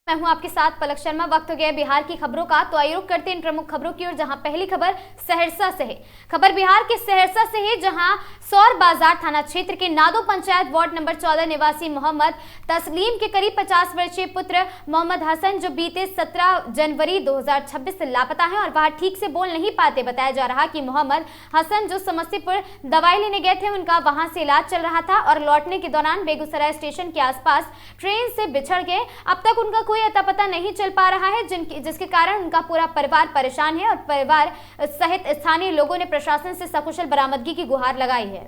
मैं हूं आपके साथ पलक शर्मा। वक्त हो गया बिहार की खबरों का, तो आइए रुक करते हैं इन प्रमुख खबरों की ओर, जहां पहली खबर सहरसा से है। खबर बिहार के सहरसा से है, जहां सौर बाजार थाना क्षेत्र के नादो पंचायत वार्ड नंबर 14 निवासी मोहम्मद तस्लीम के करीब 50 वर्षीय पुत्र मोहम्मद हसन, जो बीते 17 जनवरी 2026 से लापता है और वह ठीक से बोल नहीं पाते। बताया जा रहा कि मोहम्मद हसन जो समस्तीपुर दवाई लेने गए थे, उनका वहां से इलाज चल रहा था और लौटने के दौरान बेगूसराय स्टेशन के आसपास ट्रेन से बिछड़ गए। अब तक उनका कोई अता पता नहीं चल पा रहा है, जिसके कारण उनका पूरा परिवार परेशान है और परिवार सहित स्थानीय लोगों ने प्रशासन से सकुशल बरामदगी की गुहार लगाई है।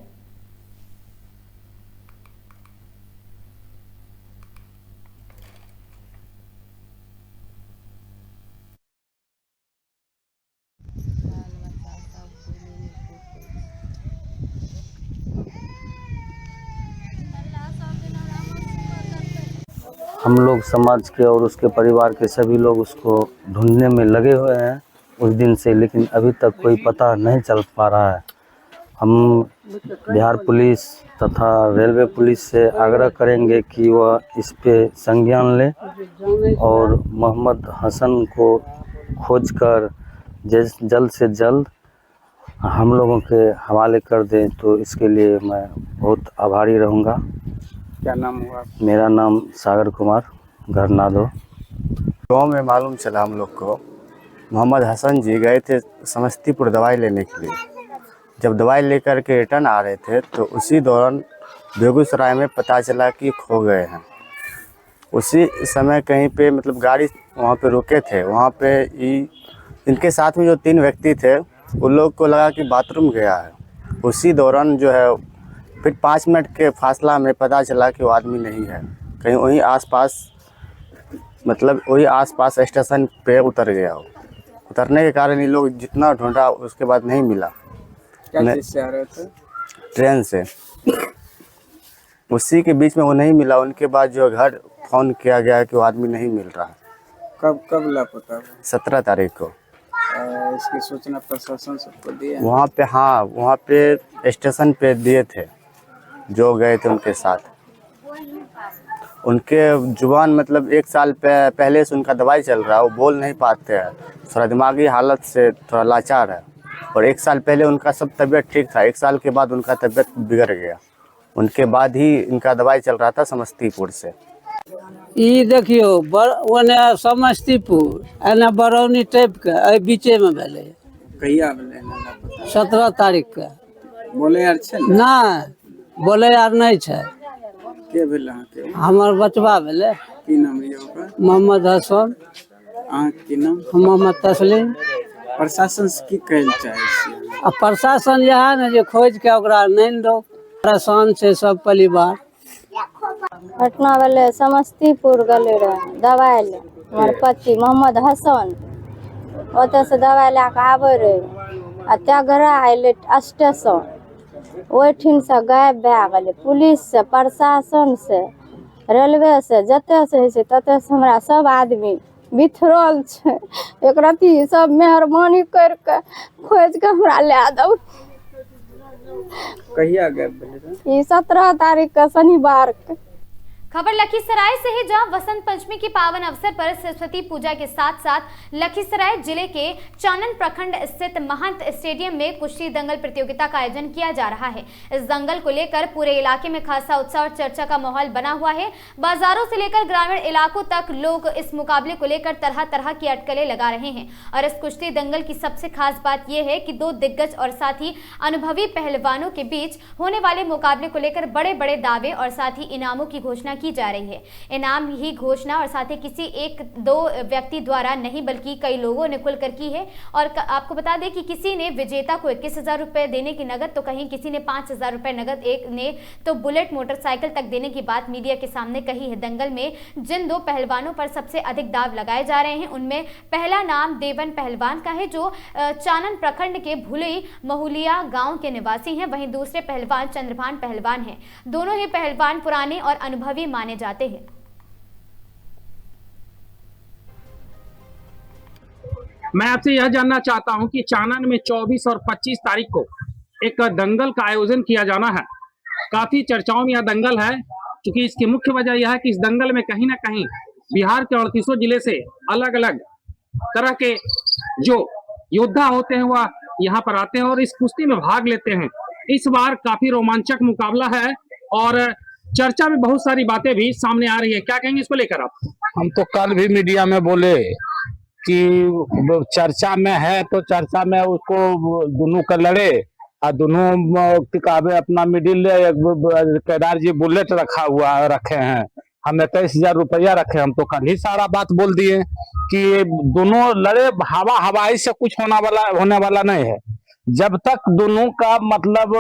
हम लोग समाज के और उसके परिवार के सभी लोग उसको ढूंढने में लगे हुए हैं उस दिन से, लेकिन अभी तक कोई पता नहीं चल पा रहा है। हम बिहार पुलिस तथा रेलवे पुलिस से आग्रह करेंगे कि वह इस पे संज्ञान ले और मोहम्मद हसन को खोजकर जल्द से जल्द हम लोगों के हवाले कर दें, तो इसके लिए मैं बहुत आभारी रहूँगा। क्या नाम हुआ? मेरा नाम सागर कुमार, घर नादो। गाँव में मालूम चला हम लोग को मोहम्मद हसन जी गए थे समस्तीपुर दवाई लेने के लिए। जब दवाई लेकर के रिटर्न आ रहे थे तो उसी दौरान बेगूसराय में पता चला कि खो गए हैं। उसी समय कहीं पे मतलब गाड़ी वहाँ पे रुके थे, वहाँ पे इनके साथ में जो 3 व्यक्ति थे उन लोग को लगा कि बाथरूम गया है। उसी दौरान जो है फिर 5 मिनट के फासला में पता चला कि वो आदमी नहीं है, कहीं वहीं आसपास, मतलब वही आसपास स्टेशन पे उतर गया हो। उतरने के कारण ये लोग जितना ढूंढा उसके बाद नहीं मिला। क्या चीज़ से आ रहे थे? ट्रेन से। उसी के बीच में वो नहीं मिला। उनके बाद जो घर फोन किया गया कि वो आदमी नहीं मिल रहा। कब लापता हुआ? 17 तारीख को। इसकी सूचना प्रशासन सबको दी है? वहाँ पे, हाँ, वहाँ पे स्टेशन पे दिए थे जो गए थे उनके साथ। उनके जुबान मतलब 1 साल पहले से उनका दवाई चल रहा है, वो बोल नहीं पाते हैं, थोड़ा दिमागी हालत से थोड़ा लाचार है। और 1 साल पहले उनका सब तबीयत ठीक था, 1 साल के बाद उनका तबीयत बिगड़ गया। उनके बाद ही इनका दवाई चल रहा था समस्तीपुर से। ई देखियो ओने समस्तीपुर एने बरौनी टाइप के बीचे में भेले। कहिया भेलै लापता? 17 तारीख के। बोले यार छै ने? नहीं बोले यार नहीं छै। के भेल अहाँ के? हमार बचवा भेले। की नाम रही ओकर? मोहम्मद हसन। अहाँ के नाम? मोहम्मद तस्लीम। प्रशासन से की कहल चाहे छी? आ प्रशासन यह ने जे खोज के ओकरा नहीं दो, परेशान से सब परिवार। घटना भेले समस्तीपुर गले रहे दवाई ले। हमार पति मोहम्मद हसन ओतऽ से दवाई लए के आबे रहे आ तेघरा अयले स्टेशन, ओहिठिन से गायब भए गेलै। पुलिस से, प्रशासन से, रेलवे से, जते से होइ छै तते से हमरा सब आदमी बिथरल छै। एक रत्ती सब मेहरबानी करके खोज के हमरा लए दो। कहिया गायब भेलै? ई 17 तारीख के शनिवार के। खबर लखीसराय से है, जहां वसंत पंचमी के पावन अवसर पर सरस्वती पूजा के साथ साथ लखीसराय जिले के चानन प्रखंड स्थित महंत स्टेडियम में कुश्ती दंगल प्रतियोगिता का आयोजन किया जा रहा है। इस दंगल को लेकर पूरे इलाके में खासा उत्साह और चर्चा का माहौल बना हुआ है। बाजारों से लेकर ग्रामीण इलाकों तक लोग इस मुकाबले को लेकर तरह तरह की अटकलें लगा रहे हैं। और इस कुश्ती दंगल की सबसे खास बात यह है कि 2 दिग्गज और साथ ही अनुभवी पहलवानों के बीच होने वाले मुकाबले को लेकर बड़े बड़े दावे और साथ ही इनामों की घोषणा की जा रही है। इनाम ही घोषणा और साथ ही किसी 1-2 व्यक्ति द्वारा नहीं बल्कि कई लोगों ने खुलकर की है। और आपको बता दें कि किसी ने विजेता को 21,000 रुपए देने की नगद, तो कहीं किसी ने 5,000 रुपए नगद, एक ने तो बुलेट मोटरसाइकिल तक देने की बात मीडिया के सामने कही है। दंगल में जिन 2 पहलवानों पर सबसे अधिक दाव लगाए जा रहे हैं, उनमें पहला नाम देवन पहलवान का है, जो चानन प्रखंड के भुलई महुलिया गांव के निवासी हैं। वहीं दूसरे पहलवान चंद्रभान पहलवान हैं। दोनों ही पहलवान पुराने और अनुभवी माने जाते हैं। मैं आपसे यह जानना चाहता हूं कि चानन में 24 और 25 तारीख को एक दंगल का आयोजन किया जाना है। काफी चर्चाओं में यह दंगल है, क्योंकि इसकी मुख्य वजह यह है कि इस दंगल में कहीं ना कहीं बिहार के 38 जिले से अलग अलग तरह के जो योद्धा होते हैं वह यहाँ पर आते हैं और इस कुश्ती में भाग लेते हैं। इस बार काफी रोमांचक मुकाबला है और चर्चा में बहुत सारी बातें भी सामने आ रही है। क्या कहेंगे इसको लेकर आप? हम तो कल भी मीडिया में बोले कि चर्चा में है तो चर्चा में उसको दोनों का लड़े और दोनों किताबें अपना मिडिल केदार जी बुलेट रखे हैं, हम 21,000 रुपया रखे। हम तो कल ही सारा बात बोल दिए कि दोनों लड़े, हवाई से कुछ होने वाला नहीं है। जब तक दोनों का मतलब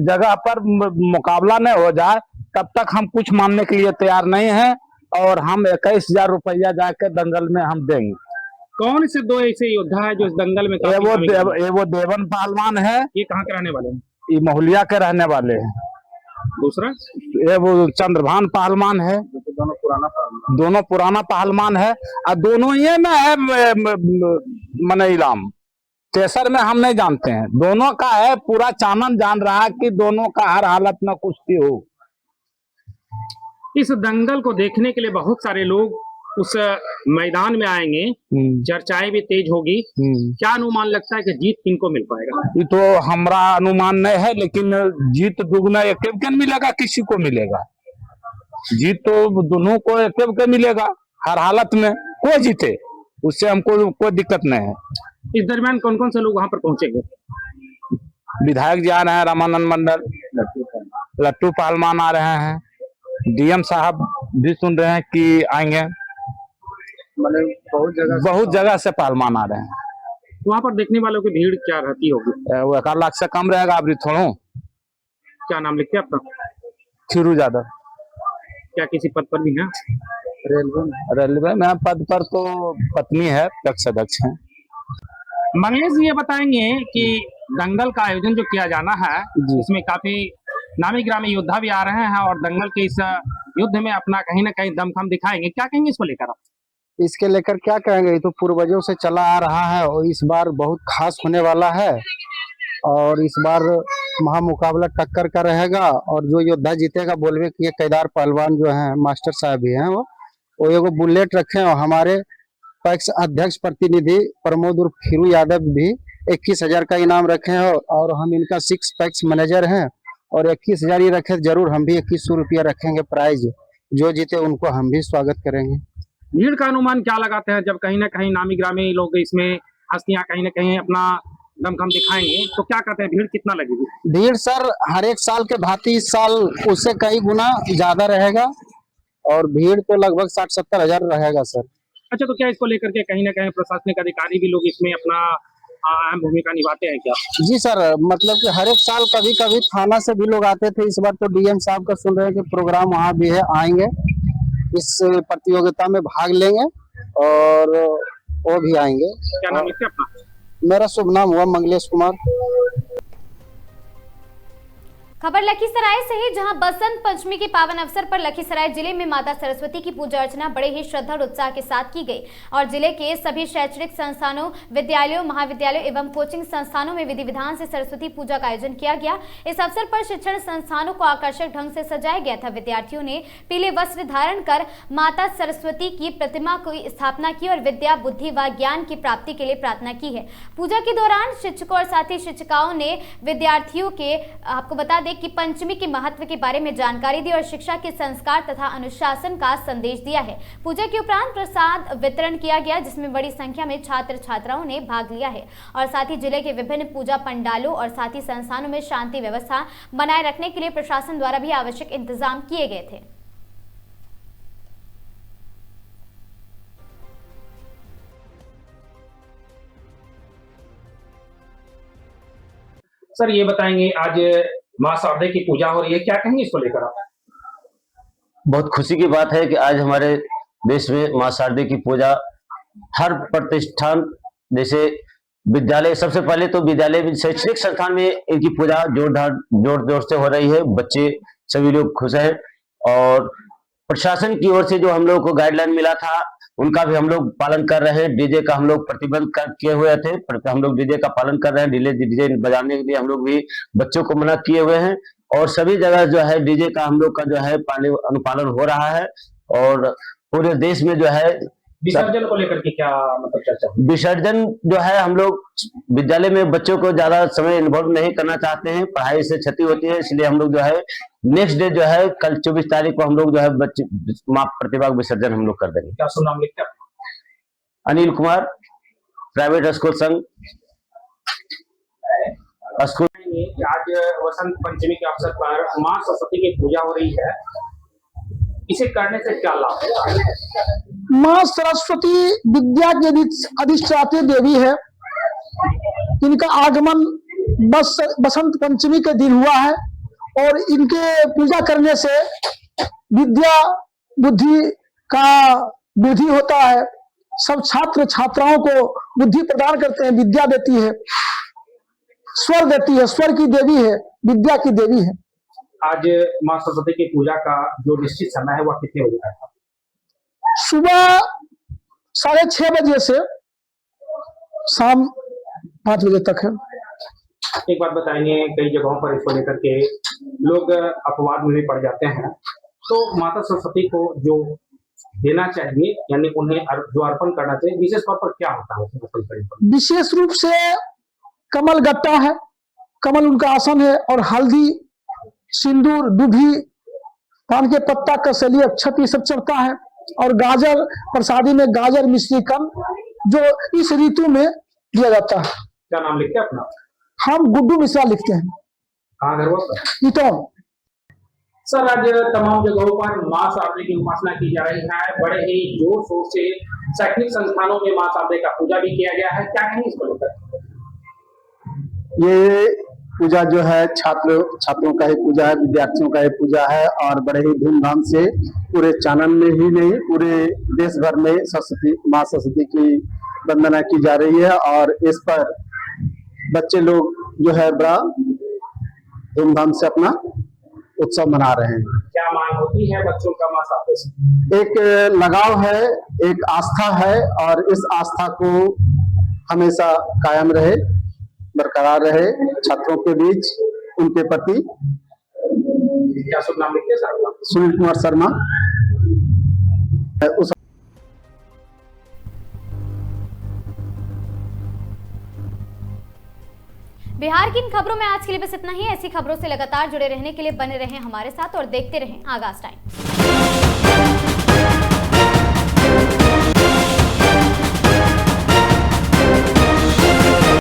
जगह पर मुकाबला नहीं हो जाए तब तक हम कुछ मानने के लिए तैयार नहीं है और हम 21,000 रुपया जाकर दंगल में हम देंगे। कौन से दो ऐसे योद्धा है जो इस दंगल में वो देवन पहलवान है। ये कहाँ के रहने वाले हैं? ये महुलिया के रहने वाले हैं। दूसरा ये वो चंद्रभान पहलवान है। दोनों पुराना पहलवान है और दोनों ये में है मने इलाम। तेसर में हम नहीं जानते हैं। दोनों का है, पूरा चानन जान रहा है कि दोनों का हर हालत में कुश्ती हो। इस दंगल को देखने के लिए बहुत सारे लोग उस मैदान में आएंगे, चर्चाएं भी तेज होगी। क्या अनुमान लगता है कि जीत किनको मिल पाएगा? ये तो हमारा अनुमान नहीं है, लेकिन जीत दुगना एक मिलेगा, किसी को मिलेगा। जीत तो दोनों को एक मिलेगा हर हालत में, कोई जीते उससे हमको कोई दिक्कत नहीं है। इस दरमियान कौन कौन से लोग वहां पर पहुंचेंगे? विधायक जी आ रहे हैं, रामानंद मंडल, लट्टू पहलवान आ रहे हैं, डीएम साहब भी सुन रहे हैं कि आएंगे। बहुत जगह से पहलवान आ रहे हैं। वहां पर देखने वालों की भीड़ क्या रहती होगी? वो 1 लाख से कम रहेगा। अभी थोड़ा। क्या नाम लिखते हैं आपका? खीरू यादव। क्या किसी पद पर भी है? रेलवे में पद पर तो पत्नी है, अध्यक्ष है। मंगलेश जी ये बताएंगे कि दंगल का आयोजन जो किया जाना है इसमें काफी नामी ग्रामी योद्धा भी आ रहे हैं और दंगल के इस युद्ध में अपना कहीं ना कहीं दमखम दिखाएंगे। क्या कहेंगे इसको लेकर आप? इसके लेकर क्या कहेंगे, ये तो पूर्वजों से चला आ रहा है और इस बार बहुत खास होने वाला है और इस बार महामुकाबला टक्कर का रहेगा और जो योद्धा जीतेगा बोलवे कि ये केदार पहलवान जो हैं मास्टर साहब भी हैं वो एगो बुलेट रखे और हमारे पैक्स अध्यक्ष प्रतिनिधि प्रमोद उर्फ खीरू यादव भी 21,000 का इनाम रखे हैं और हम इनका 6 पैक्स मैनेजर हैं और 21,000 ही रखे। जरूर हम भी 2100 रुपया रखेंगे प्राइज, जो जीते उनको हम भी स्वागत करेंगे। भीड़ का अनुमान क्या लगाते हैं जब कहीं ना कहीं नामी ग्रामी लोग इसमें हस्तियां कहीं ना कहीं अपना दमखम दिखाएंगे तो क्या कहते हैं भीड़ कितना लगेगी? भीड़ सर हर एक साल के भांति इस साल उससे कई गुना ज्यादा रहेगा और भीड़ तो लगभग 60-70 हजार रहेगा सर। अच्छा, तो क्या इसको लेकर के कहीं ना कहीं प्रशासनिक अधिकारी भी लोग इसमें अपना अहम भूमिका निभाते हैं क्या? जी सर, मतलब कि हर एक साल कभी कभी थाना से भी लोग आते थे। इस बार तो डीएम साहब का सुन रहे हैं कि प्रोग्राम वहाँ भी है, आएंगे इस प्रतियोगिता में भाग लेंगे और वो भी आएंगे। क्या नाम है आपका? मेरा शुभ नाम हुआ मंगलेश कुमार। खबर लखीसराय से है, जहां बसंत पंचमी के पावन अवसर पर लखीसराय जिले में माता सरस्वती की पूजा अर्चना बड़े ही श्रद्धा और उत्साह के साथ की गई और जिले के सभी शैक्षणिक संस्थानों, विद्यालयों, महाविद्यालयों एवं कोचिंग संस्थानों में विधि विधान से सरस्वती पूजा का आयोजन किया गया। इस अवसर पर शिक्षण संस्थानों को आकर्षक ढंग से सजाया गया था। विद्यार्थियों ने पीले वस्त्र धारण कर माता सरस्वती की प्रतिमा की स्थापना की और विद्या, बुद्धि व ज्ञान की प्राप्ति के लिए प्रार्थना की है। पूजा के दौरान शिक्षकों और साथ ही शिक्षिकाओं ने विद्यार्थियों के आपको बता दें कि पंचमी के महत्व के बारे में जानकारी दी और शिक्षा के संस्कार तथा अनुशासन का संदेश दिया है। पूजा के उपरांत प्रसाद वितरण किया गया जिसमें बड़ी संख्या में छात्र छात्राओं ने भाग लिया है और साथ ही जिले के विभिन्न पूजा पंडालों और साथ ही संस्थानों में शांति व्यवस्था बनाए रखने के लिए प्रशासन द्वारा भी आवश्यक इंतजाम किए गए थे। सर ये बताएंगे आज माँ शारदे की पूजा हो रही है, क्या कहेंगे इसको लेकर आप? बहुत खुशी की बात है कि आज हमारे देश में माँ शारदे की पूजा हर प्रतिष्ठान जैसे विद्यालय, सबसे पहले तो विद्यालय में शैक्षणिक संस्थान में इनकी पूजा जोर से हो रही है। बच्चे सभी लोग खुश हैं और प्रशासन की ओर से जो हम लोग को गाइडलाइन मिला था उनका भी हम लोग पालन कर रहे हैं। डीजे का हम लोग प्रतिबंध किए हुए थे, हम लोग डीजे का पालन कर रहे हैं। डीजे बजाने के लिए हम लोग भी बच्चों को मना किए हुए हैं और सभी जगह जो है डीजे का हम लोग का जो है अनुपालन हो रहा है और पूरे देश में जो है विसर्जन को लेकर के क्या मतलब चर्चा हुई? विसर्जन जो है हम लोग विद्यालय में बच्चों को ज्यादा समय इन्वॉल्व नहीं करना चाहते हैं, पढ़ाई से क्षति होती है, इसलिए हम लोग जो है नेक्स्ट डे जो है कल 24 तारीख को हम लोग जो है बच्चे मां प्रतिभा विसर्जन हम लोग कर देंगे। क्या सुन नाम लिखते हैं? अनिल कुमार, प्राइवेट स्कूल संघ स्कूल। आज वसंत पंचमी के अवसर पर मां सरस्वती की पूजा हो रही है, इसे करने से क्या लाभ है? माँ सरस्वती विद्या की अधिष्ठात्री देवी है। इनका आगमन बसंत पंचमी के दिन हुआ है और इनके पूजा करने से विद्या बुद्धि का वृद्धि होता है। सब छात्र छात्राओं को बुद्धि प्रदान करते हैं, विद्या देती है, स्वर देती है, स्वर की देवी है, विद्या की देवी है। आज मां सरस्वती की पूजा का जो निश्चित समय है वह कितने बजे का है? सुबह 6:30 बजे से शाम 5 बजे तक है। एक बात बताएंगे, कई जगहों पर इसको लेकर के लोग अपवाद में भी पड़ जाते हैं, तो माता सरस्वती को जो देना चाहिए यानी उन्हें जो अर्पण करना चाहिए विशेष तौर पर क्या होता है? विशेष रूप से कमल गट्टा है, कमल उनका आसन है और हल्दी, सिंदूर, दूधी, पान के पत्ता, कसली, अक्षत ये सब चढ़ता है और गाजर, प्रसादी में गाजर मिश्री कम जो इस ऋतु में दिया जाता है। क्या नाम लिखते हैं अपना? हम गुड्डू मिश्रा लिखते हैं। कहाँ घर हुआ? इटौन। सर, आज तमाम जगहों पर मां शारदे की उपासना की जा रही है, बड़े ही जोर शोर से शैक्षणिक संस्थानों में मां शारदे का पूजा भी किया गया है, क्या कहेंगे इसको लेकर? ये पूजा जो है छात्रों का ही पूजा है, विद्यार्थियों का ही पूजा है और बड़े ही धूमधाम से पूरे चानन में ही नहीं पूरे देश भर में मां सरस्वती की वंदना की जा रही है और इस पर बच्चे लोग जो है बड़ा धूमधाम से अपना उत्सव मना रहे हैं। क्या मांग होती है बच्चों का मां शारदे से? एक लगाव है, एक आस्था है और इस आस्था को हमेशा कायम रहे, बरकरार रहे छात्रों के बीच उनके प्रति। क्या शुभ नाम लिखते हैं सर? सुनील कुमार शर्मा। बिहार की इन खबरों में आज के लिए बस इतना ही। ऐसी खबरों से लगातार जुड़े रहने के लिए बने रहें हमारे साथ और देखते रहें आगाज टाइम।